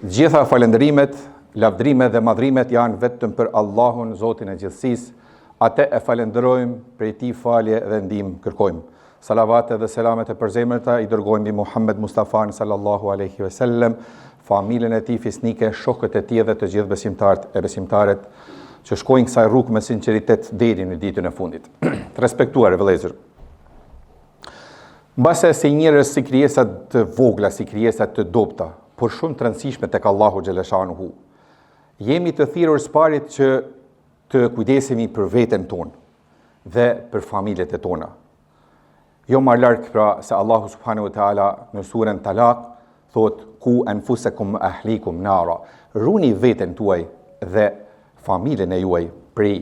Gjitha falendrimet, lavdrimet dhe madhrimet janë vetëm për Allahun, Zotin e gjithësisë. Atë e falenderojmë, prej tij falje dhe ndihmë kërkojmë. Salavate dhe selamet e përzemërta i dërgojmë mbi Muhammed Mustafa sallallahu alaihi wasallam, familjen e tij fisnike, shokët e tij dhe të gjithë besimtarët e besimtaret që shkojnë kësaj rrugë me sinqeritet deri në ditën e fundit. Të respektuar vëllezër. Mbase si njerëz si krijesa të vogla, si krijesa të dobta, por shumë të rëndësishme tek Allahu xhaleshanuhu. Jemi të thirrur së parit që të kujdesemi për veten tonë dhe për familjet e tona. Jo më larg pra se Allahu subhanahu wa taala në surën Talaq thot ku anfusakum ahlikum nara. Runi veten tuaj dhe familjen e juaj prej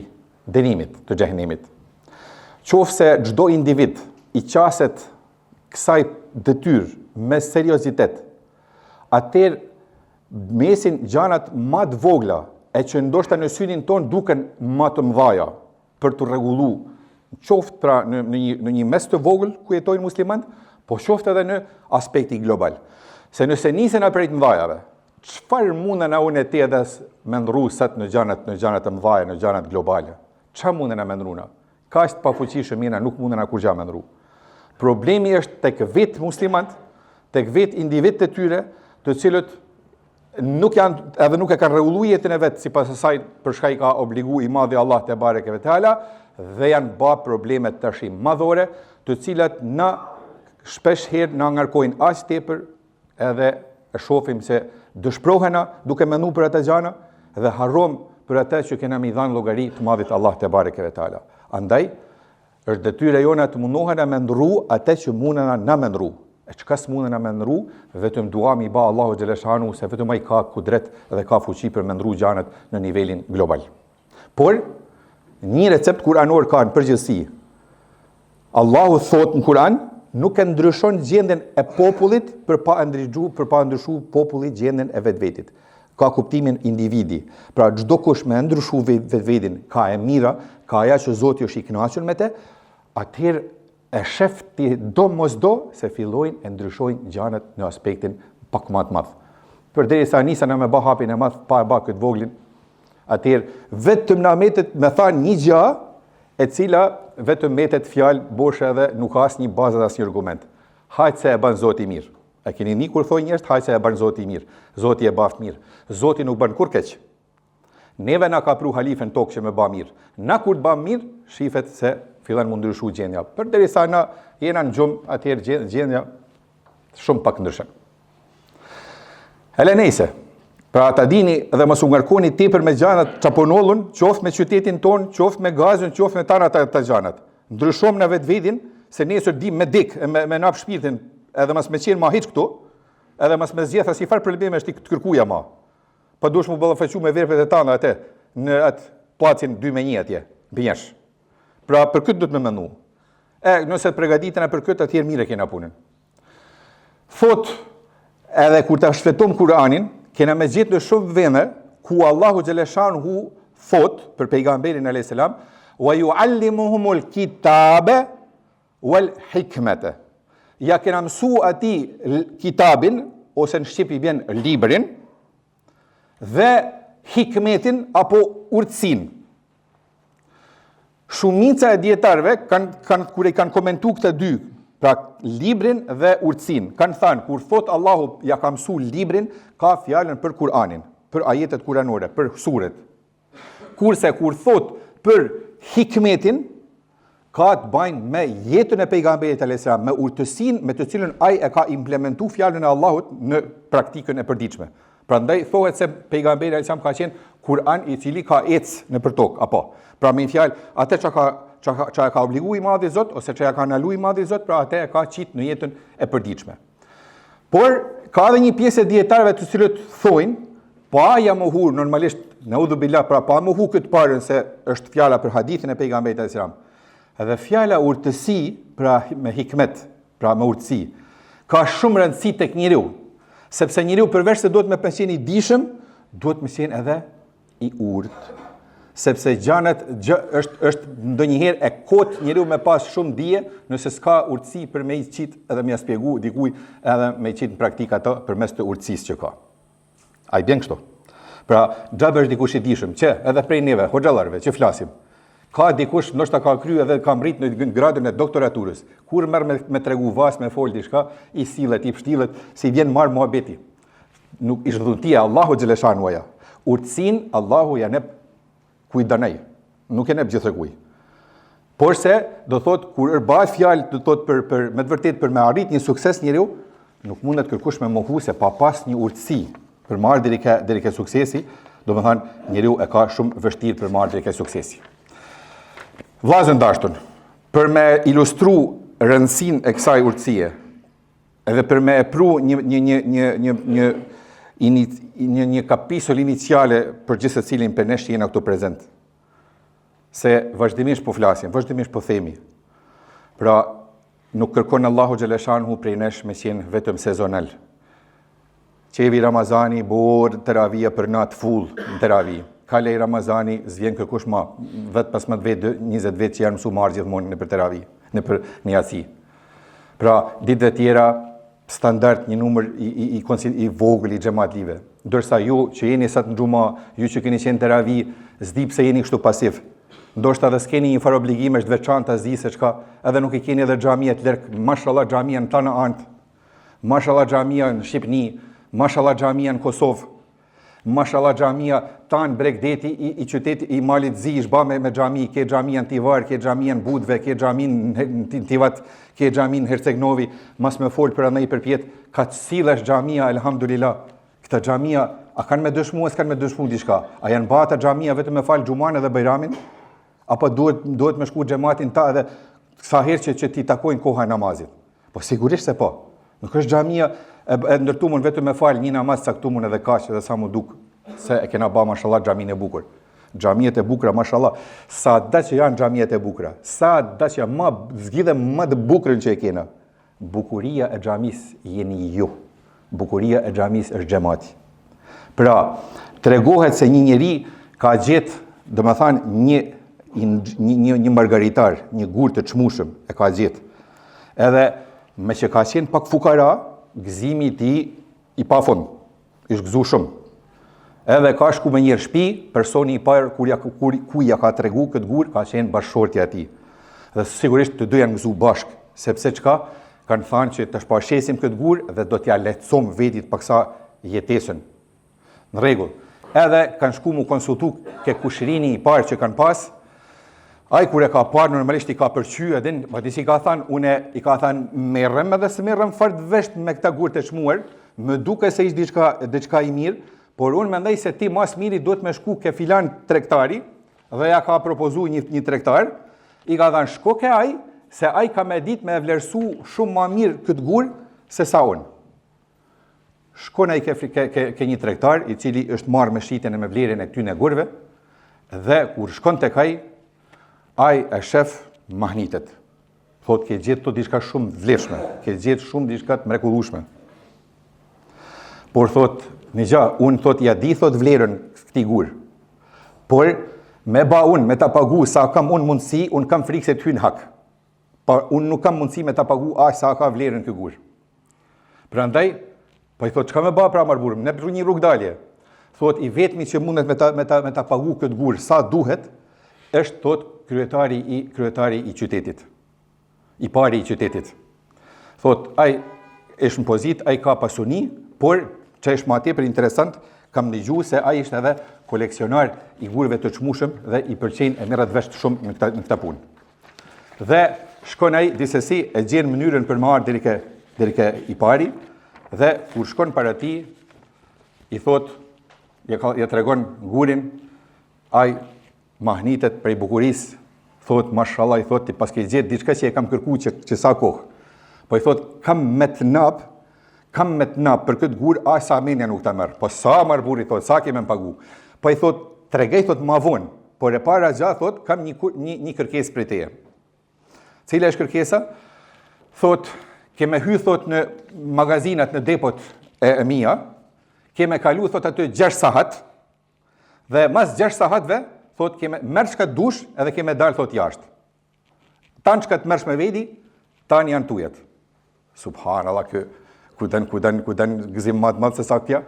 dënimit të xhenemit. Qofse çdo individ i qaset kësaj detyrë me seriozitet, atëherë mesin gjanat më të vogla e që ndoshta në synin ton duken më të mëdha për të rregulluar, qoftë pra në një mes të vogël ku jetojnë muslimanët, po qoftë edhe në aspekti global. Se nëse nisen prej të mëdhajave, çfarë mundën na unë të edhe me ndrru sot në gjanat të mëdha, në gjanat globale? Çfarë mundën na me ndruna? Kaq të pafuqishëm jena, nuk mundën na kurrë me ndrru. Problemi është tek vetë muslimanët, tek vetë individët e tyre, të cilët nuk e kanë rregulluar jetën e vet sipas asaj për çka i ka obliguar i madhi Allah te bareke ve teala, dhe janë bë probleme tash madhore, të cilat na shpesh herë na ngarkojnë aq tepër, edhe e shohim se dëshpërohena duke menduar për atë gjëra dhe harrom për atë që kena mi dhënë llogari të madhit Allah te bareke ve teala. Andaj është detyra jona të mundohena me ndrru atë që mundena na me ndrru. E çka s'mundena me ndrru, vetëm dua mi ba Allahu xhaleshanu se vetëm ai ka kudret dhe ka fuqi për me ndrru gjanat në nivelin global. Por një recept kuranor ka në përgjithësi. Allahu thot në Kur'an, nuk e ndryshon gjendjen e popullit për pa ndryshuar populli gjendjen e vetvetit. Ka kuptimin individi. Pra çdo kush me ndryshu vetvetin, ka e mira, ka ajo që Zoti është i kënaqur me të, atëherë e shef ti do mos do se fillojnë e ndryshojnë gjanat në aspektin pak më të madh. Përderisa nisa na me bë hapin e madh pa e bë këtë voglin, atëherë vetëm na metet me thanë një gjë e cila vetëm metet fjalë boshe dhe nuk ka asnjë bazë dhe asnjë argument. Hajt se e bën Zoti mirë. E keni një kur thonë njerëz, hajt se e bën Zoti mirë. Zoti e baft mirë. Zoti nuk bën kur keq. Neve na ka pru halifen tokë që me ba mirë. Na kur të ba mirë, shifet se fillan më ndryshu gjendja. Përderisa na jena në gjumë, atëherë gjendja shumë pak ndryshon. Hele nejse, pra ta dini dhe mos u ngarkoni tepër me gjanat çaponollun, qoftë me qytetin ton, qoftë me gazën, qoftë me tana të gjanat. Ndryshojmë në vetvedin, se nesër dim me dik, me nap shpirtin, edhe mas me qenë ma hiç këtu, edhe mas me zgjedh asnjë farë probleme është të kërkuja ma. Pa dush mu ballafaqu me vervet e tana atë në atë placin 2-1 atje, bënjesh. Pra për këtë duhet me mendu. Nëse të përgatitena për këtë, atëherë mire kena punën. Thot, edhe kur ta shfletom Kur'anin, kena me gjetë në shumë vende ku Allahu xhaleshanuhu thot për pejgamberin alayhis salam, wa yuallimuhumul kitabe wal hikmete. Ja kena mësu atij kitabin, ose në shqip i bjen librin, dhe hikmetin apo urtësinë. Shumica e dietarëve kur i kanë komentuar këta dy, pra librin dhe urtësinë, kanë thënë kur thot Allahu ja ka mësu librin, ka fjalën për Kur'anin, për ajetet kuranore, për suret. Kurse kur thot për hikmetin, ka të bëjnë me jetën e pejgamberit alayhis salam, me urtësinë me të cilën ai e ka implementuar fjalën e Allahut në praktikën e përditshme. Prandaj thohet se pejgamberi alayhis salam ka qenë Kur'an i cili ka ecë në tokë, apo. Pra me fjalë, atë që ka obliguar i madhi Zot ose që ja ka ndaluar i madhi Zot, pra atë e ka qit në jetën e përditshme. Por ka edhe një pjesë e dietarëve të cilët thojnë, pa ja mohu normalisht naudhu billah, pra pa mohu këtë parën se është fjala për hadithin e pejgamberit alayhis salam. Edhe fjala urtësi, pra me hikmet, pra me urtësi, ka shumë rëndësi tek njeriu, sepse njeriu përveç se duhet me qenë i dijshëm, duhet me qenë edhe i urtë. Sepse gjanat është ndonjëherë e kot njeriu me pas shumë dije, nëse s'ka urtësi për me i qit edhe me ia shpjegu dikujt edhe me i qit në praktikë ato përmes të urtësisë që ka. A i bjen kështu. Pra, gjabë është dikush i dishëm, që edhe prej neve, hoxhallarëve, që flasim, ka dikush, ndoshta ka kryer edhe ka mrit në gradën e doktoraturës. Kur merr me tregu vas, me fol diçka, i sillet, i pështillet, si vjen marr muhabeti. Nuk ish dhuntia Allahu xhaleshanu aja. Urtësin Allahu ja nep kujdanaj. Nuk e nep gjithëkuj. Por se do thot kur bëhet fjalë do thot për me të vërtetë për me arrit një sukses njeriu, nuk mundet kërkush me mohu se pa pas një urtësi për marrë deri ke suksesi, domethënë njeriu e ka shumë vështirë për marrë deri ke suksesi. Vllazën dashur, për me ilustru rëndësinë e kësaj urtësie, edhe për me e pru një kapisull iniciale për gjithë secilin për nesh që jena këtu prezent. Se vazhdimisht po flasim, vazhdimisht po themi. Pra, nuk kërkon Allahu xhaleshanhu prej nesh me qenë vetëm sezonal. Qevi Ramazani, borë teravia për natë full në teravi. Kalej Ramazani, zvjen kërkush ma, vetë pas më 20 vetë që janë mësu marrë gjithmonë në për teravi, në për një atësi. Pra, ditëve tjera, standard një numër i vogël i xhamatlive. Ndërsa ju që jeni sot në xhuma, ju që keni qenë teravi, s'di pse jeni kështu pasiv. Ndoshta edhe s'keni një farë obligimesh të veçanta s'di se çka, edhe nuk i keni edhe xhamia të lërk, mashallah xhamia në Tana Ant, mashallah xhamia në Shqipni, mashallah xhamia në Kosovë, mashallah xhamia tan Bregdeti i qytetit i Malit Zi është bë me xhami, ke xhamia në Tivar, ke xhamia në Budve, ke xhamin në Tivat, ke xhamin në Hercegnovi, mas me fol për andaj përpjet, ka të sillesh xhamia elhamdulillah. Këta xhamia a kanë me dëshmu, s'kan me dëshmu diçka? A janë bata xhamia vetëm me fal xhuman edhe bajramin? Apo duhet me shku xhamatin ta edhe sa herë që ti takojnë koha e namazit? Po sigurisht se po. Nuk është xhamia e ndërtuar vetëm me fal një namaz caktuar edhe kaq edhe sa mu duk se e kena ba mashallah xhamin e bukur. Xhamiet e bukura mashallah, sa da që janë xhamiet e bukura, sa da që ma zgjidhe më të bukurën që e kena. Bukuria e xhamis jeni ju. Bukuria e xhamis është xhamati. Pra, tregohet se një njeri ka gjetë, domethënë një margaritar, një gur të çmueshëm e ka gjetë. Edhe me që ka qenë pak fukara, gëzimi i tij i pafund, është gëzu shumë. Edhe ka shku me një shtëpi, personi i parë ku ja ka tregu këtë gur ka qenë bashkëshortja e tij. Dhe sigurisht të dy janë gëzu bashk, sepse çka kanë thënë që të shpashesim këtë gur dhe do t'ja lehtësojmë vetit paksa jetesën. Në rregull. Edhe kanë shku mu konsultu ke kushërini i parë që kanë pas. Ai kur e ka parë normalisht i ka përqy edhe, ma disi ka thënë, unë i ka thënë merrem edhe se merrem fort vesh me këta gur të çmuar, më duke se ishte diçka i mirë, por unë mendoj se ti mas miri duhet me shku ke filan tregtari dhe ja ka propozu një tregtar, i ka thënë shko ke ai, se ai ka me ditë me vlerësu shumë ma mirë këtë gur se sa unë. Shkon ai ke një tregtar i cili është marrë me shitjen e me vlerën e këtyne gurve dhe kur shkon tek ai e shef mahnitet. Thot, ke gjetë të diçka shumë vlefshme, ke gjetë shumë diçka të mrekullueshme. Por thot, një gja, unë thot, ja di thot vlerën këti gur. Por, me unë, me ta pagu sa kam unë mundësi, unë kam frikë se të hynë hak. Por, unë nuk kam mundësi me ta pagu aq sa ka vlerën kë gur. Prandaj, po i thot, çka me ba pra marburëm, ne për një rrugë dalje. Thot, i vetmi që mundet me ta pagu këtë gur sa duhet, është thot, kryetari i qytetit. I pari i qytetit. Thot, ai është në pozit, ai ka pasuni, por që është ma tepër interesant, kam dëgju se ai është edhe koleksionar i gurëve të çmueshëm dhe i pëlqejnë e merret vesh shumë në këtë punë. Dhe shkon ai disesi e gjen mënyrën për marrë deri ke i pari dhe kur shkon para tij i thot, ja tregon gurin, ai mahnitet prej bukurisë, thot, mashallah, i thot, ti paske gjetë diçka që e kam kërku që sa kohë. Po i thot, kam me të nap për këtë gur, aq sa menja nuk ta merr. Po sa marr burri, thot, sa kemë pagu. Po i thot, tregej, thot, ma vonë, por e para gjatë, thot, kam një kërkesë prej teje. Cila është kërkesa? Thot, keme hy, thot, në magazinat, në depot e mia, keme kalu, thot, aty 6 sahat, dhe mas 6 sahatve, thot, keme mërë shka dush edhe keme dalë, thot, jashtë. Tanë shka të mërsh me vedi, tanë janë tujet. Subhanallah, ku den gëzim madë se sa këtja.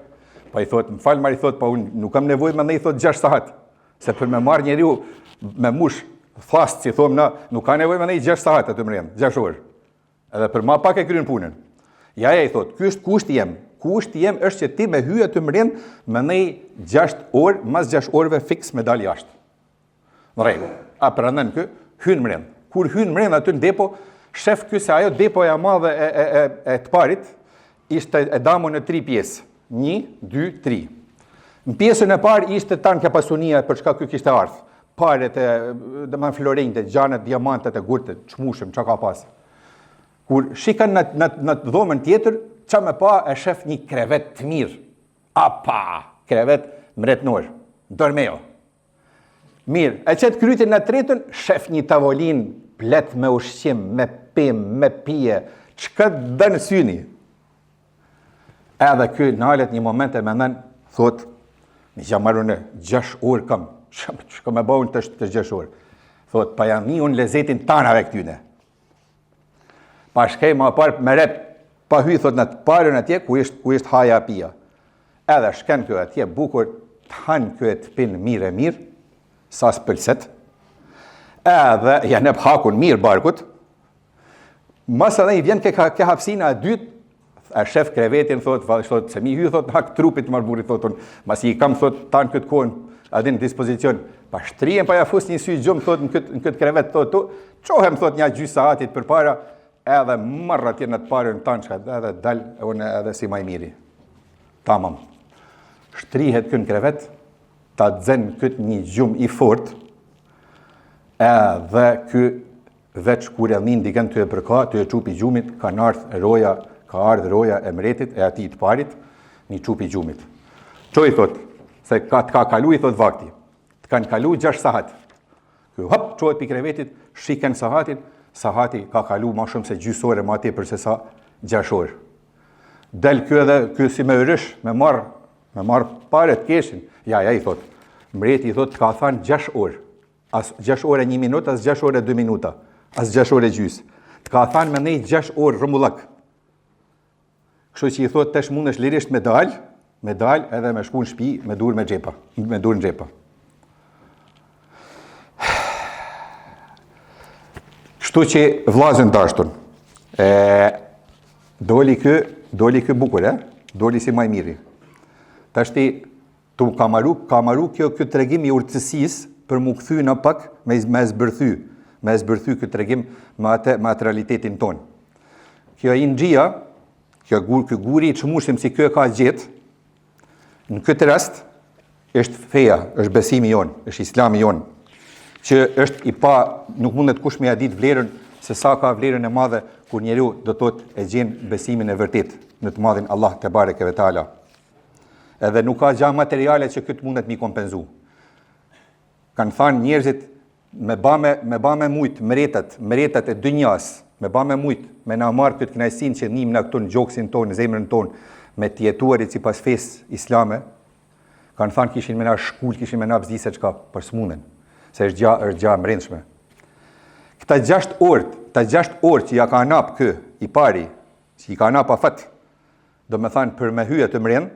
Pa i thot, më falë marë, i thot, pa unë nuk kam nevojë me ne, i thot 6 sahat. Se për me marë njeriu me mush fast, si thomë na, nuk ka nevojë me ne 6 sahat atë mrem, 6 orë. Edhe për ma pak e kryen punën. Ja i thot, ky është kushti jem. Kushti jem është që ti me hyje të mrem me ne 6 orë, mas 6 orëve fiks me dal jashtë. Në rregull. A pranon kë hyn mrem. Kur hyn mrem aty në depo, shef ky se ajo depoja e madhe e të parit ishte e damu në 3 pjesë. 1, 2, 3. Në pjesën e parë ishte tanë kapasunia për çka ky kishte ardhur. Paret e domethënë florinte, gjanet, diamantet e gurtë, çmushëm, çka ka pas. Kur shikan në dhomën tjetër, çka më pa e shef një krevet të mirë. Apa, krevet mretnor. Dormeo. Mirë, e qëtë krytin në tretën, shef një tavolin plet me ushqim, me pemë, me pije, çka dënë syni. Edhe ky nalet një moment e mendon, thot, mi jam marrë në 6 orë kam, çka më bëun të 6 orë. Thot, pa jam një unë lezetin tanave këtyne. Pa shkej ma parë me rep, pa hy, thot, në të parën atje, ku ishtë haja pia. Edhe shken kjo atje, bukur, të hanë kjo e të pinë mirë, sa s'pëlset. Edhe janë e hakun mirë barkut. Mas edhe i vjen ke hapsina e dytë, a shef krevetin, thot, se mi hy, thot, hak trupit marburi, thot, mas i kam, thot, tanë këtë kohën, adin në dispozicion, pa shtrien, pa ja fus një sy gjumë, thot, në këtë krevet, thot, qohem, thot, një gjysë saatit për para, edhe marrë atje në të parën tanë, që edhe dal, edhe si maj miri. Tamam. Shtrihet kënë krevet, ta dzen këtë një gjumë i fort, edhe kë veç kur e min diken të e përka, të e qupi gjumit, ka ardhë roja e mretit e ati të parit, një qupi gjumit. Qo i thot, se ka kalu i thot vakti, të kanë kalu 6 sahat. Kë hop, qohet pi krevetit, shiken sahatin, sahati ka kalu ma shumë se gjysore ma ti përse sa 6 orë. Del kjo edhe, kjo si me rësh, me marë pare të keshin, ja i thot, mreti i thot, të ka thanë 6 orë, as 6 orë e 1 minutë, as 6 orë e 2 minuta, as 6 orë e gjysë. Të ka thanë me nej 6 orë rëmullak. Kështu që i thot, tesh mundesh lirisht me dal edhe me shku në shtëpi me dur në xhepa. Kështu që vllazën dashtur. Doli ky bukur, doli si maj miri. Tashti tu ka maru kjo tregim i urtësisë për mu kthy në pak me zbërthy ky tregim me atë realitetin ton. Kjo inxhia, kjo guri i çmushim si kjo ka gjetë, në këtë rast është feja, është besimi jon, është islami jon, që është i pa, nuk mundet kush me ja ditë vlerën se sa ka vlerën e madhe kur njeriu do thotë e gjen besimin e vërtet në të madhin Allah te bareke ve taala. Edhe nuk ka gjë materiale që këtë mundet mi kompenzu. Kanë thënë njerëzit me ba me mujt mretat e dynjas, me ba me mujt, me na marrë këtë kënaqësinë që nim na këtu në gjoksin tonë, në zemrën tonë, me të jetuarit sipas fesë islame, kanë thënë kishin me na shkull, kishin me na vëzise çka për smunden, se është gjë e mbrëmshme. Këta 6 orë që ja ka nap kë i pari, që i ka nap afat, do me thënë për me hyje të mrem,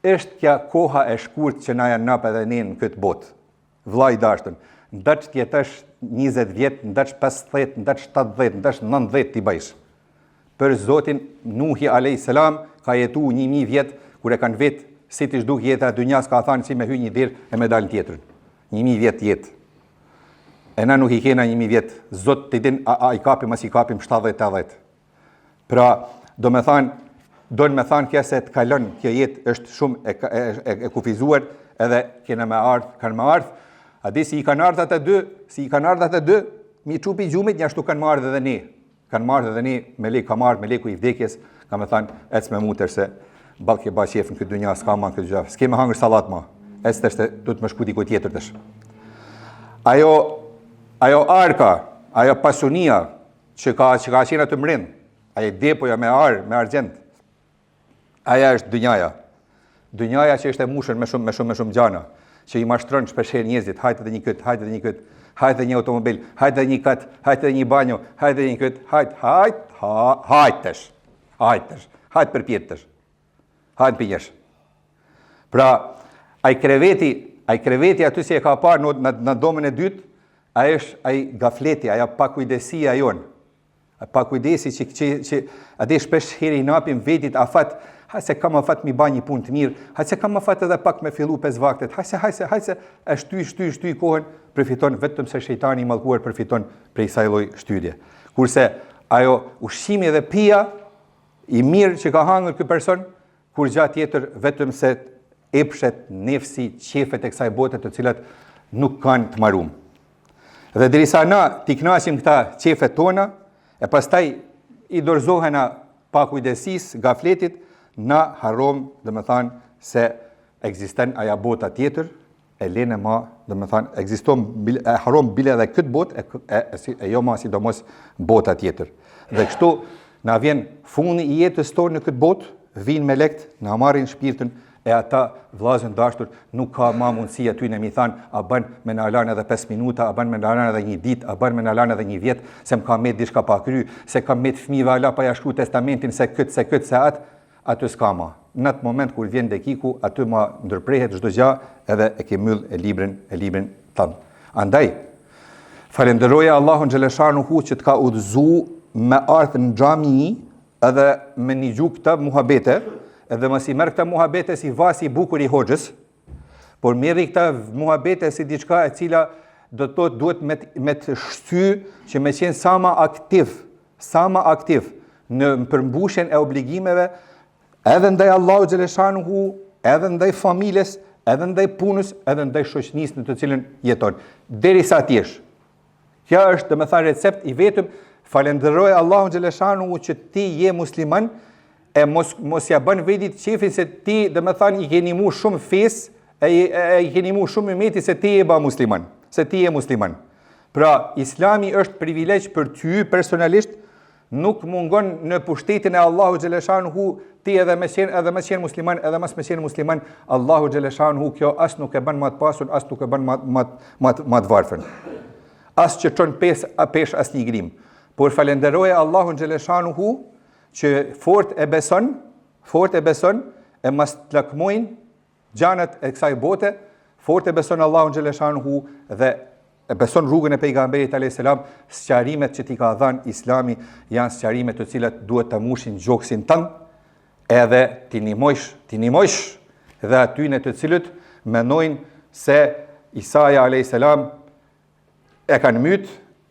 është kja koha e shkurt që na janë nap edhe ne në këtë botë. Vllai i dashur, ndaç të jetosh 20 vjet, ndaç 50, ndaç 70, ndaç 90 ti bëjsh. Për Zotin Nuhi alayhis salam ka jetu 1000 vjet, kur e kanë vet si ti zhduk jeta e dynjas, ka thënë si me hy një derë e me dal në tjetrën. 1000 vjet jetë. E na nuk i kena 1000 vjet. Zot të din a i kapim as i kapim 70-80. Pra, do me thënë kja se të kalon kjo jetë është shumë e kufizuar, edhe kanë me ardhë. A di si i kanë ardhë atë dy, mi qupi gjumit, një ashtu kanë ardhë edhe ne. Kanë ardhë edhe ne, me leku i vdekjes, ka me thënë, ec me mutër se balke ba qef në këtë dynja, s'ka ma në këtë gjafë, s'ke me hangër salat ma, ec të shte, du të më shku diko tjetër të shë. Ajo arka, ajo pasunia që ka qena të mrin, ajo depoja me argjend, aja është dynjaja. Dynjaja që është e mushën me shumë gjana, që i mashtron shpeshherë njerëzit, hajtë edhe një këtë, hajtë edhe një automobil, hajtë edhe një katë, hajtë edhe një banjo, hajtë edhe një këtë, hajtë për pjetësh, hajtë për njesh. Pra, ai kreveti aty si e ka parë në domën e dytë, ai është ai gafleti, ajo pakujdesia jon. Pakujdesi që ade shpesh herë i napim vetit afat, hajse kam afat mi ba një punë të mirë, hajse kam afat edhe pak me fillu 5 vaktet, hajse e shtyj kohën, përfiton vetëm se shejtani i mallkuar përfiton prej kësaj lloj shtydje. Kurse ajo ushqimi dhe pija i mirë që ka hangër ky person, kur gjatë tjetër vetëm se epshet, nefsi, qefet e kësaj bote të cilat nuk kanë të marum. Dhe derisa na t'i kënaqim këta qefet tona, e pastaj i dorëzohena pakujdesis, gafletit, na harrom, domethënë se ekziston ajo bota tjetër, e lene ma, domethënë ekziston e harrom bile edhe këtë botë e jo ma sidomos bota tjetër. Dhe kështu na vjen fundi i jetës tonë në këtë botë, vinë me lekt, na marrin shpirtin, e ata vllazën dashur nuk ka ma mundësi aty në mi thanë, a bën me na lanë edhe 5 minuta, a bën me na lanë edhe një ditë, a bën me na lanë edhe një vjet, se më ka met diçka pa kry, se ka met fëmijëve ala pa ja shkruar testamentin, se aty s'ka ma. Në atë moment kur vjen dekiku, aty ma ndërprehet çdo gjë, edhe e ke mbyll e librin tënd. Andaj, falenderoja Allahun xhaleshanuhu që të ka udhëzu me ardh në xhami, edhe me një gjuhë këtë muhabete, edhe mos i merr këtë muhabete si vasi i bukur i hoxhës, por merri këtë muhabete si diçka e cila duhet me të shty që me qenë sa ma aktiv në përmbushjen e obligimeve, edhe ndaj Allahu xhaleshanuhu, edhe ndaj familjes, edhe ndaj punës, edhe ndaj shoqënisë në të cilën jeton, derisa t'jesh. Kjo është domethënë recept i vetëm. Falenderoj Allahun xhaleshanuhu që ti je musliman, e mos ja bën vetit qefin se ti domethënë i ke nimu shumë fesë, i ke nimu shumë umeti se ti je musliman. Pra, Islami është privilegj për ty personalisht, nuk mungon në pushtetin e Allahu xhaleshanuhu ti edhe me qenë musliman, edhe mas me qenë musliman, Allahu xhaleshanuhu kjo as nuk e bën më të pasur, as nuk e bën më të varfër. As që çon pesh as një grim. Por falenderoje Allahun xhaleshanuhu që fort e beson, e mas të lakmojnë gjanat e kësaj bote, fort e beson Allahun xhaleshanuhu dhe e beson rrugën e pejgamberit alayhis salam, sqarimet që t'i ka dhënë Islami janë sqarime të cilat duhet ta mushin gjoksin tënd, edhe t'i nimojsh dhe atyne të cilët mendojnë se Isaja alayhis salam e kanë myt,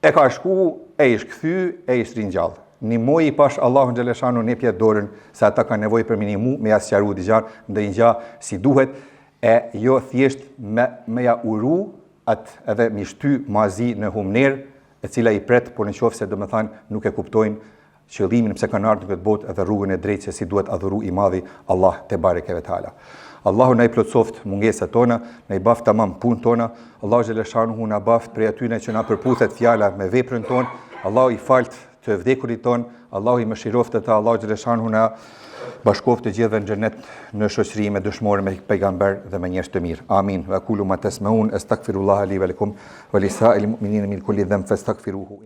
e ka shku, e ish kthy, e ish ringjall. Nimoj i pash Allahun xhaleshanuhu në pjetë dorën se ata kanë nevojë për minimu me ja sqaru ndonjë gjë si duhet, e jo thjesht me ja uru edhe mi shty mazi në humner, e cila i pret, por në qoftë se domethënë nuk e kuptojnë qëllimin pse kanë ardhur në këtë botë edhe rrugën e drejtë se si duhet adhuru i madhi Allah te bareke ve taala. Allahu na i plotsoft mungesat tona, na i baft tamam punën tona, Allahu xhaleshanuhu na baft prej atyne që na përputhet fjala me veprën tonë, Allahu i falt të vdekurit tonë, Allahu i mëshiroft ata, Allahu xhaleshanuhu na bashkoft të gjithëve në xhenet në shoqëri me dëshmorë me pejgamber dhe me njerëz të mirë. Amin. Wa qulu ma tasmaun astaghfirullaha li wa lakum wa lisa'il mu'minina min kulli dhanb fastaghfiruhu.